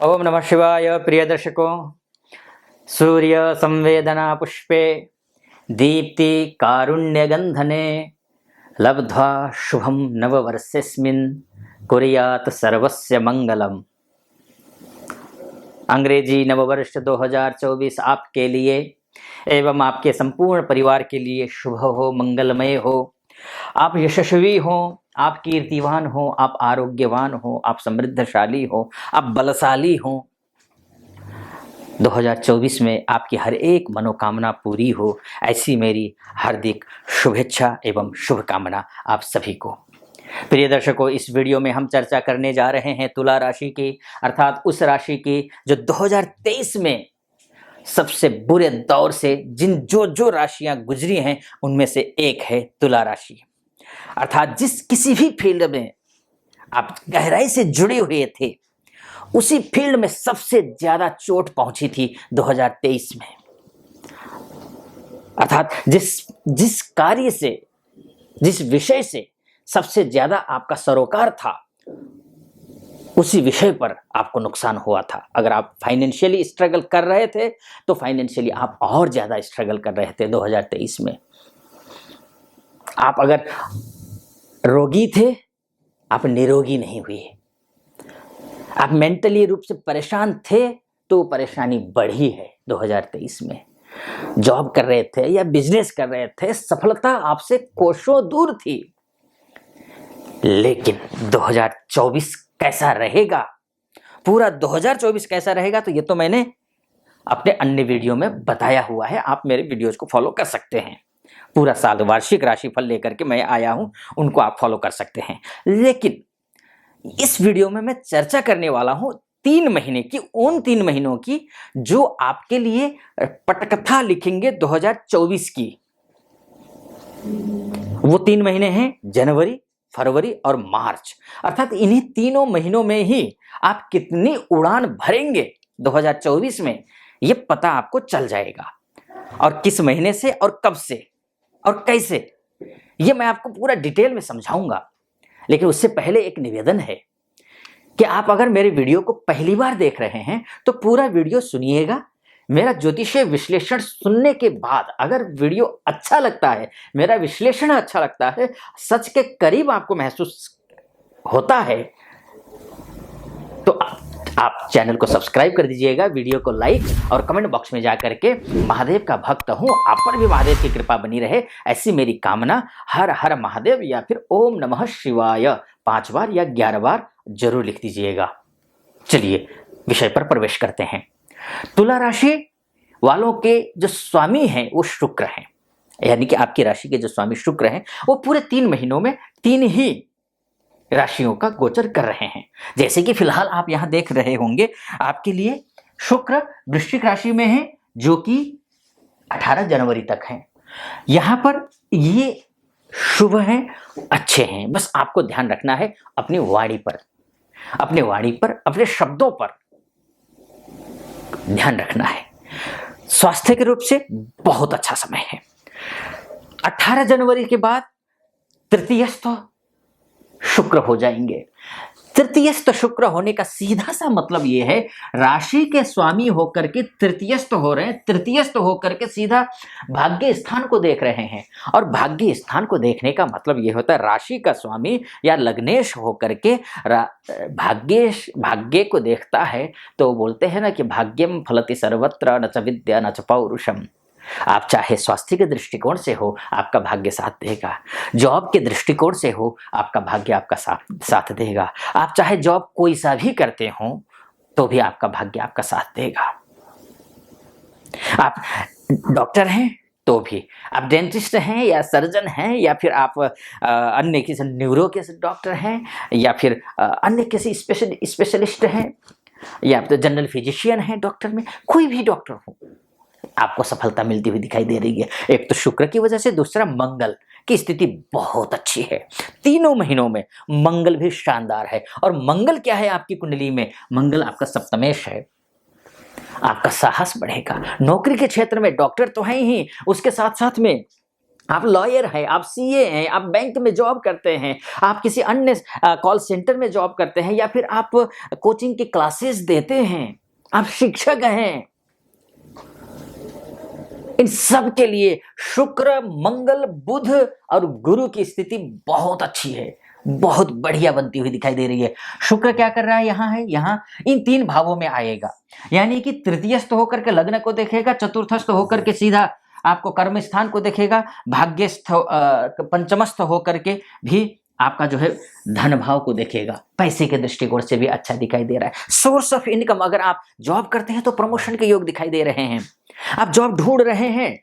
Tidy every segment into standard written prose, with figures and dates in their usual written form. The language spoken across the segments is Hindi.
ओम नमः शिवाय। प्रिय दर्शकों, सूर्य संवेदना पुष्पे दीप्ति कारुण्य गंधने लब्ध्वा शुभम नववर्षेस्मिन् कुर्यात् सर्वस्य मंगलम। अंग्रेजी नववर्ष 2024 आपके लिए एवं आपके संपूर्ण परिवार के लिए शुभ हो, मंगलमय हो। आप यशस्वी हो, आप कीर्तिवान हो, आप आरोग्यवान हो, आप समृद्धशाली हो, आप बलशाली हो। 2024 में आपकी हर एक मनोकामना पूरी हो, ऐसी मेरी हार्दिक शुभेच्छा एवं शुभकामना आप सभी को। प्रिय दर्शकों, इस वीडियो में हम चर्चा करने जा रहे हैं तुला राशि की, अर्थात उस राशि की जो 2023 में सबसे बुरे दौर से जो राशियां गुजरी हैं उनमें से एक है तुला राशि। अर्थात जिस किसी भी फील्ड में आप गहराई से जुड़े हुए थे, उसी फील्ड में सबसे ज्यादा चोट पहुंची थी 2023 में। अर्थात जिस कार्य से, जिस विषय से सबसे ज्यादा आपका सरोकार था, उसी विषय पर आपको नुकसान हुआ था। अगर आप फाइनेंशियली स्ट्रगल कर रहे थे तो फाइनेंशियली आप और ज्यादा स्ट्रगल कर रहे थे 2023 में। आप अगर रोगी थे, आप निरोगी नहीं हुए। आप मेंटली रूप से परेशान थे तो परेशानी बढ़ी है 2023 में। जॉब कर रहे थे या बिजनेस कर रहे थे, सफलता आपसे कोसों दूर थी। लेकिन 2024 कैसा रहेगा, पूरा 2024 कैसा रहेगा, तो ये तो मैंने अपने अन्य वीडियो में बताया हुआ है। आप मेरे वीडियोज को फॉलो कर सकते हैं। पूरा साल वार्षिक राशिफल लेकर के मैं आया हूं, उनको आप फॉलो कर सकते हैं। लेकिन इस वीडियो में मैं चर्चा करने वाला हूं 3 महीने की, उन 3 महीनों की जो आपके लिए पटकथा लिखेंगे 2024 की। वो 3 महीने हैं जनवरी, फरवरी और मार्च। अर्थात इन्हीं तीनों महीनों में ही आप कितनी उड़ान भरेंगे 2024 में, ये पता आपको चल जाएगा। और किस महीने से और कब से और कैसे, ये मैं आपको पूरा डिटेल में समझाऊंगा। लेकिन उससे पहले एक निवेदन है कि आप अगर मेरे वीडियो को पहली बार देख रहे हैं तो पूरा वीडियो सुनिएगा। मेरा ज्योतिषीय विश्लेषण सुनने के बाद अगर वीडियो अच्छा लगता है, मेरा विश्लेषण अच्छा लगता है, सच के करीब आपको महसूस होता है, तो आप चैनल को सब्सक्राइब कर दीजिएगा, वीडियो को लाइक और कमेंट बॉक्स में जाकर के महादेव का भक्त हूं, आप पर भी महादेव की कृपा बनी रहे, ऐसी मेरी कामना। हर हर महादेव या फिर ओम नमः शिवाय 5 बार या 11 बार जरूर लिख दीजिएगा। चलिए विषय पर प्रवेश करते हैं। तुला राशि वालों के जो स्वामी हैं वो शुक्र हैं, यानी कि आपकी राशि के जो स्वामी शुक्र हैं वो पूरे 3 महीनों में 3 ही राशियों का गोचर कर रहे हैं। जैसे कि फिलहाल आप यहां देख रहे होंगे, आपके लिए शुक्र वृश्चिक राशि में है, जो कि 18 जनवरी तक है। यहां पर ये शुभ हैं, अच्छे हैं। बस आपको ध्यान रखना है अपनी वाणी पर, अपने शब्दों पर ध्यान रखना है। स्वास्थ्य के रूप से बहुत अच्छा समय है। 18 जनवरी के बाद तृतीयस्थ शुक्र हो जाएंगे। तृतीयस्थ शुक्र होने का सीधा सा मतलब यह है, राशि के स्वामी होकर के तृतीयस्थ हो रहे हैं। तृतीयस्थ होकर के सीधा भाग्य स्थान को देख रहे हैं, और भाग्य स्थान को देखने का मतलब यह होता है राशि का स्वामी या लग्नेश होकर के भाग्य को देखता है। तो बोलते हैं ना कि भाग्यम फलति सर्वत्र न च विद्या न च पौरुषम। आप चाहे स्वास्थ्य के दृष्टिकोण से हो, आपका भाग्य साथ देगा। जॉब के दृष्टिकोण से हो, आपका भाग्य आपका साथ देगा। आप चाहे जॉब कोई सा भी करते हो तो भी आपका भाग्य आपका साथ देगा। आप डॉक्टर हैं तो भी, आप डेंटिस्ट हैं या सर्जन हैं, या फिर आप अन्य किसी न्यूरो के डॉक्टर हैं, या फिर अन्य किसी स्पेशलिस्ट हैं, या तो जनरल फिजिशियन हैं, डॉक्टर में कोई भी डॉक्टर हो, आपको सफलता मिलती हुई दिखाई दे रही है। एक तो शुक्र की वजह से, दूसरा मंगल की स्थिति बहुत अच्छी है। तीनों महीनों में मंगल भी शानदार है। और मंगल क्या है आपकी कुंडली में? मंगल आपका सप्तमेश है। आपका साहस बढ़ेगा। नौकरी के क्षेत्र में डॉक्टर तो है ही, उसके साथ साथ में आप लॉयर हैं, आप सीए हैं, आप बैंक में जॉब करते हैं, आप किसी अन्य कॉल सेंटर में जॉब करते हैं, या फिर आप कोचिंग की क्लासेस देते हैं, आप शिक्षक हैं, इन सब के लिए शुक्र, मंगल, बुध और गुरु की स्थिति बहुत अच्छी है, बहुत बढ़िया बनती हुई दिखाई दे रही है। शुक्र क्या कर रहा है, यहाँ है, यहाँ इन 3 भावों में आएगा, यानी कि तृतीयस्थ होकर के लग्न को देखेगा, चतुर्थस्थ होकर के सीधा आपको कर्म स्थान को देखेगा, भाग्यस्थ पंचमस्थ होकर के भी आपका जो है धन भाव को देखेगा। पैसे के दृष्टिकोण से भी अच्छा दिखाई दे रहा है। सोर्स ऑफ इनकम, अगर आप जॉब करते हैं तो प्रमोशन के योग दिखाई दे रहे हैं। आप जॉब ढूंढ रहे हैं,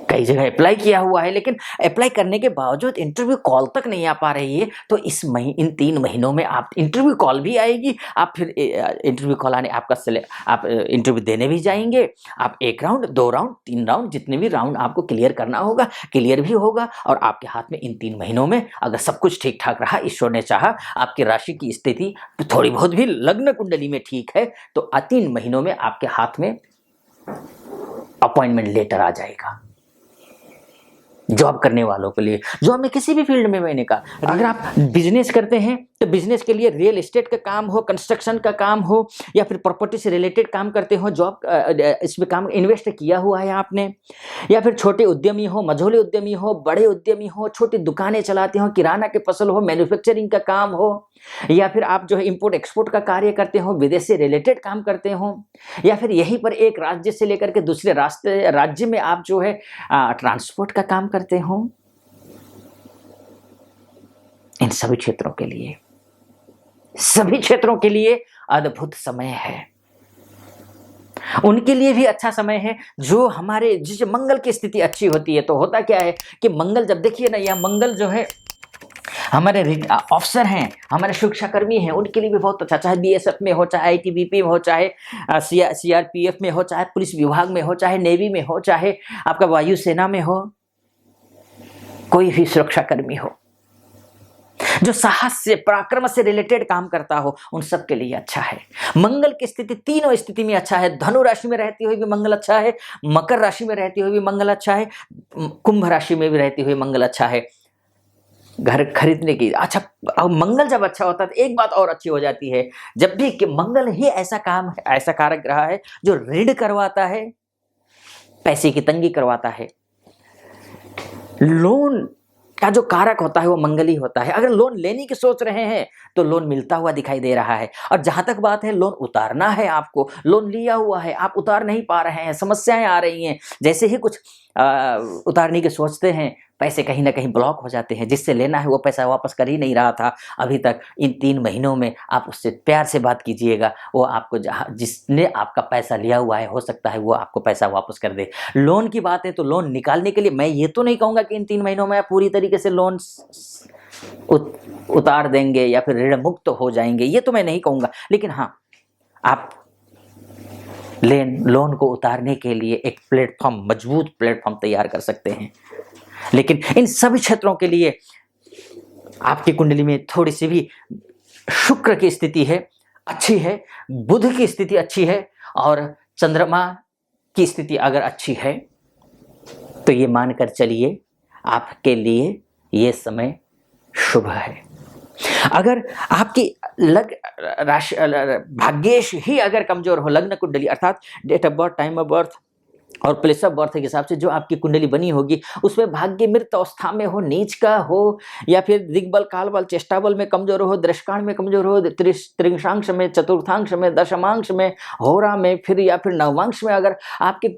कई जगह अप्लाई किया हुआ है, लेकिन अप्लाई करने के बावजूद इंटरव्यू कॉल तक नहीं आ पा रही है, तो इन 3 महीनों में आप इंटरव्यू कॉल भी आएगी, आप फिर इंटरव्यू कॉल आने आप इंटरव्यू देने भी जाएंगे, आप 1 राउंड, 2 राउंड, 3 राउंड, जितने भी राउंड आपको क्लियर करना होगा, क्लियर भी होगा, और आपके हाथ में इन 3 महीनों में अगर सब कुछ ठीक ठाक रहा, ईश्वर ने चाहा, आपकी राशि की स्थिति थोड़ी बहुत भी लग्न कुंडली में ठीक है, तो 3 महीनों में आपके हाथ में अपॉइंटमेंट लेटर आ जाएगा। जॉब करने वालों के लिए, जॉब में किसी भी फील्ड में, मैंने कहा अगर आप बिजनेस करते हैं तो बिजनेस के लिए रियल एस्टेट का काम हो, कंस्ट्रक्शन का काम हो, या फिर प्रॉपर्टी से रिलेटेड काम करते हो, जॉब इसमें काम इन्वेस्ट किया हुआ है आपने, या फिर छोटे उद्यमी हो, मझोले उद्यमी हो, बड़े उद्यमी हो, छोटी दुकानें चलाते हो, किराना के फसल हो, मैन्युफैक्चरिंग का काम हो, या फिर आप जो है इंपोर्ट एक्सपोर्ट का कार्य करते हो, विदेश से रिलेटेड काम करते हो, या फिर यहीं पर एक राज्य से लेकर के दूसरे राज्य में आप जो है ट्रांसपोर्ट का काम करते हो, इन सभी क्षेत्रों के लिए अद्भुत समय है। उनके लिए भी अच्छा समय है जो हमारे जिस मंगल की स्थिति अच्छी होती है। तो होता क्या है कि मंगल, जब देखिए ना, यह मंगल जो है हमारे अफसर हैं, हमारे शिक्षाकर्मी हैं, उनके लिए भी बहुत अच्छा, चाहे बीएसएफ में हो, चाहे आईटीबीपी में हो, चाहे सीआरपीएफ में हो, चाहे पुलिस विभाग में हो, चाहे नेवी में हो, चाहे आपका वायुसेना में हो, कोई भी सुरक्षाकर्मी हो जो साहस से, पराक्रम से रिलेटेड काम करता हो, उन सब के लिए अच्छा है। मंगल की स्थिति तीनों स्थिति में अच्छा है। धनु राशि में रहते हुए भी मंगल अच्छा है, मकर राशि में रहते हुए भी मंगल अच्छा है, कुंभ राशि में भी रहते हुए मंगल अच्छा है। घर खरीदने की अच्छा, अब मंगल जब अच्छा होता है तो एक बात और अच्छी हो जाती है, जब भी कि मंगल ही ऐसा कारक ग्रह है जो ऋण करवाता है, पैसे की तंगी करवाता है। लोन का जो कारक होता है वो मंगल ही होता है। अगर लोन लेने की सोच रहे हैं तो लोन मिलता हुआ दिखाई दे रहा है, और जहां तक बात है लोन उतारना है, आपको लोन लिया हुआ है, आप उतार नहीं पा रहे हैं, समस्याएं आ रही हैं, जैसे ही कुछ उतारने की सोचते हैं, पैसे कहीं ना कहीं ब्लॉक हो जाते हैं, जिससे लेना है वो पैसा वापस कर ही नहीं रहा था अभी तक। इन 3 महीनों में आप उससे प्यार से बात कीजिएगा, वो आपको जिसने आपका पैसा लिया हुआ है, हो सकता है वो आपको पैसा वापस कर दे। लोन की बात है तो लोन निकालने के लिए मैं ये तो नहीं कहूँगा कि इन 3 महीनों में आप पूरी तरीके से लोन उतार देंगे या फिर ऋण मुक्त हो जाएंगे, ये तो मैं नहीं कहूँगा, लेकिन हाँ, आप लोन को उतारने के लिए एक प्लेटफॉर्म, मजबूत प्लेटफॉर्म तैयार कर सकते हैं। लेकिन इन सभी क्षेत्रों के लिए आपकी कुंडली में थोड़ी सी भी शुक्र की स्थिति है, अच्छी है, बुध की स्थिति अच्छी है, और चंद्रमा की स्थिति अगर अच्छी है तो ये मानकर चलिए आपके लिए ये समय शुभ है। अगर आपकी राशि भाग्येश ही अगर कमजोर हो, लग्न कुंडली अर्थात date of birth, time of birth और प्लेस ऑफ बर्थ के हिसाब से जो आपकी कुंडली बनी होगी, उसमें भाग्य मृत अवस्था में हो, नीच का हो, या फिर दिग्बल, कालबल, चेष्टाबल में कमजोर हो, दृष्टांश में कमजोर हो, त्रिंशांश में, चतुर्थांश में, दशमांश में, होरा में, फिर या फिर नवांश में अगर आपकी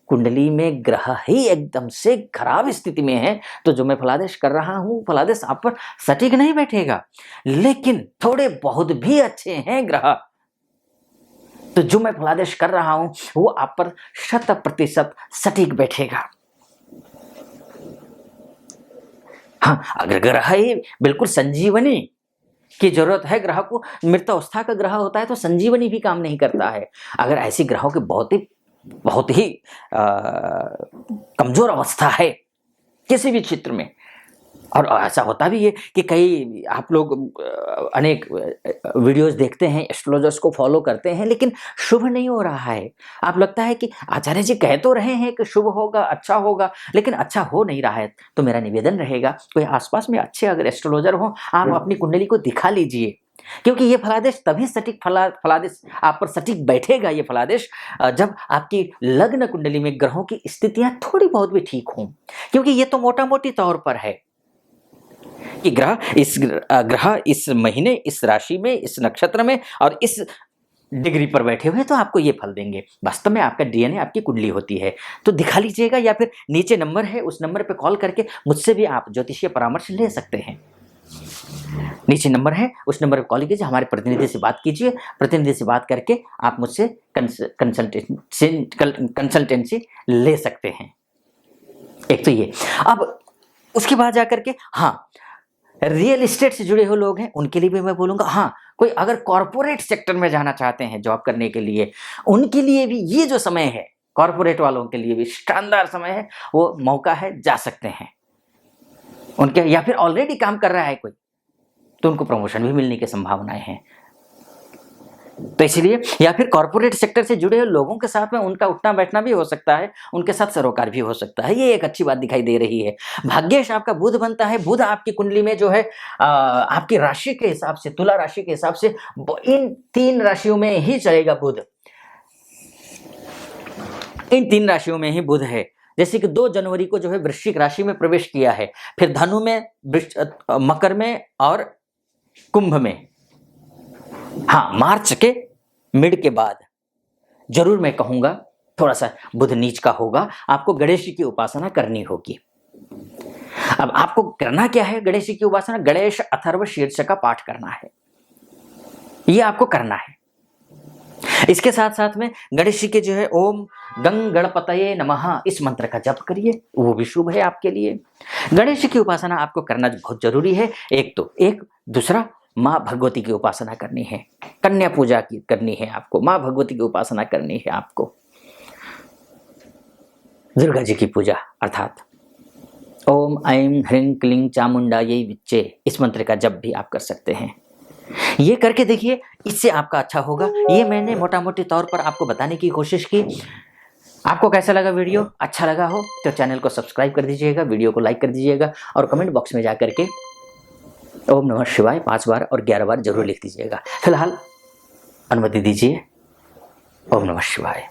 कुंडली में ग्रह ही एकदम से खराब स्थिति में है, तो जो मैं फलादेश कर रहा हूं, फलादेश आप पर सटीक नहीं बैठेगा। लेकिन थोड़े बहुत भी अच्छे हैं ग्रह, तो जो मैं फलादेश कर रहा हूं वो आप पर 100% सटीक बैठेगा। हाँ, अगर ग्रह ही बिल्कुल संजीवनी की जरूरत है, ग्रह को मृत अवस्था का ग्रह होता है तो संजीवनी भी काम नहीं करता है। अगर ऐसी ग्रहों की बहुत ही कमजोर अवस्था है किसी भी क्षेत्र में, और ऐसा होता भी है कि कई आप लोग अनेक वीडियोस देखते हैं, एस्ट्रोलॉजर्स को फॉलो करते हैं, लेकिन शुभ नहीं हो रहा है। आप लगता है कि आचार्य जी कह तो रहे हैं कि शुभ होगा, अच्छा होगा, लेकिन अच्छा हो नहीं रहा है। तो मेरा निवेदन रहेगा, कोई आसपास में अच्छे अगर एस्ट्रोलॉजर हो, आप अपनी कुंडली को दिखा लीजिए, क्योंकि ये फलादेश तभी सटीक फलादेश आप पर सटीक बैठेगा। ये फलादेश जब आपकी लग्न कुंडली में ग्रहों की स्थितियां थोड़ी बहुत भी ठीक हों, क्योंकि ये तो मोटा मोटी तौर पर है कि ग्रह इस महीने, इस राशि में, इस नक्षत्र में और इस डिग्री पर बैठे हुए, तो आपको ये फल देंगे। वास्तव में आपका डीएनए आपकी कुंडली होती है। तो दिखा लीजिएगा, या फिर नीचे नंबर है, उस नंबर पे कॉल करके मुझसे भी आप ज्योतिषीय परामर्श ले सकते हैं। नीचे नंबर है, उस नंबर पे कॉल कीजिए, हमारे प्रतिनिधि से बात कीजिए। प्रतिनिधि से बात करके आप मुझसे कंसल्टेंसी ले सकते हैं। एक तो ये। अब उसके बाद जाकर के, हाँ, रियल एस्टेट से जुड़े हुए लोग हैं, उनके लिए भी मैं बोलूंगा। हाँ, कोई अगर कॉर्पोरेट सेक्टर में जाना चाहते हैं जॉब करने के लिए, उनके लिए भी ये जो समय है, कॉर्पोरेट वालों के लिए भी शानदार समय है, वो मौका है, जा सकते हैं उनके। या फिर ऑलरेडी काम कर रहा है कोई, तो उनको प्रमोशन भी मिलने की संभावनाएं हैं। तो इसलिए, या फिर कॉर्पोरेट सेक्टर से जुड़े हुए लोगों के साथ में उनका उठना बैठना भी हो सकता है, उनके साथ सरोकार भी हो सकता है। ये एक अच्छी बात दिखाई दे रही है। भाग्येश आपका बुध बनता है। बुध आपकी कुंडली में जो है आपकी राशि के हिसाब से, तुला राशि के हिसाब से इन 3 राशियों में ही चलेगा बुध। इन 3 राशियों में ही बुध है। जैसे कि 2 जनवरी को जो है वृश्चिक राशि में प्रवेश किया है, फिर धनु में, मकर में और कुंभ में। हाँ, मार्च के मिड के बाद जरूर मैं कहूंगा थोड़ा सा बुध नीच का होगा, आपको गणेश जी की उपासना करनी होगी। अब आपको करना क्या है गणेश जी की उपासना? गणेश अथर्व शीर्ष का पाठ करना है, ये आपको करना है। इसके साथ साथ में गणेश जी के जो है ओम गंग गणपतये नमः, इस मंत्र का जप करिए, वो भी शुभ है आपके लिए। गणेश जी की उपासना आपको करना बहुत जरूरी है। एक दूसरा, माँ भगवती की उपासना करनी है, कन्या पूजा की करनी है आपको, माँ भगवती की उपासना करनी है आपको। दुर्गा जी की पूजा अर्थात ओम ऐं ह्रीं क्लीं चामुंडायै विच्चे, इस मंत्र का जप भी आप कर सकते हैं। ये करके देखिए, इससे आपका अच्छा होगा। ये मैंने मोटा मोटी तौर पर आपको बताने की कोशिश की। आपको कैसा लगा वीडियो? अच्छा लगा हो तो चैनल को सब्सक्राइब कर दीजिएगा, वीडियो को लाइक कर दीजिएगा और कमेंट बॉक्स में जाकर के ओम नमः शिवाय 5 बार और 11 बार जरूर लिख दीजिएगा। फिलहाल अनुमति दीजिए। ओम नमः शिवाय।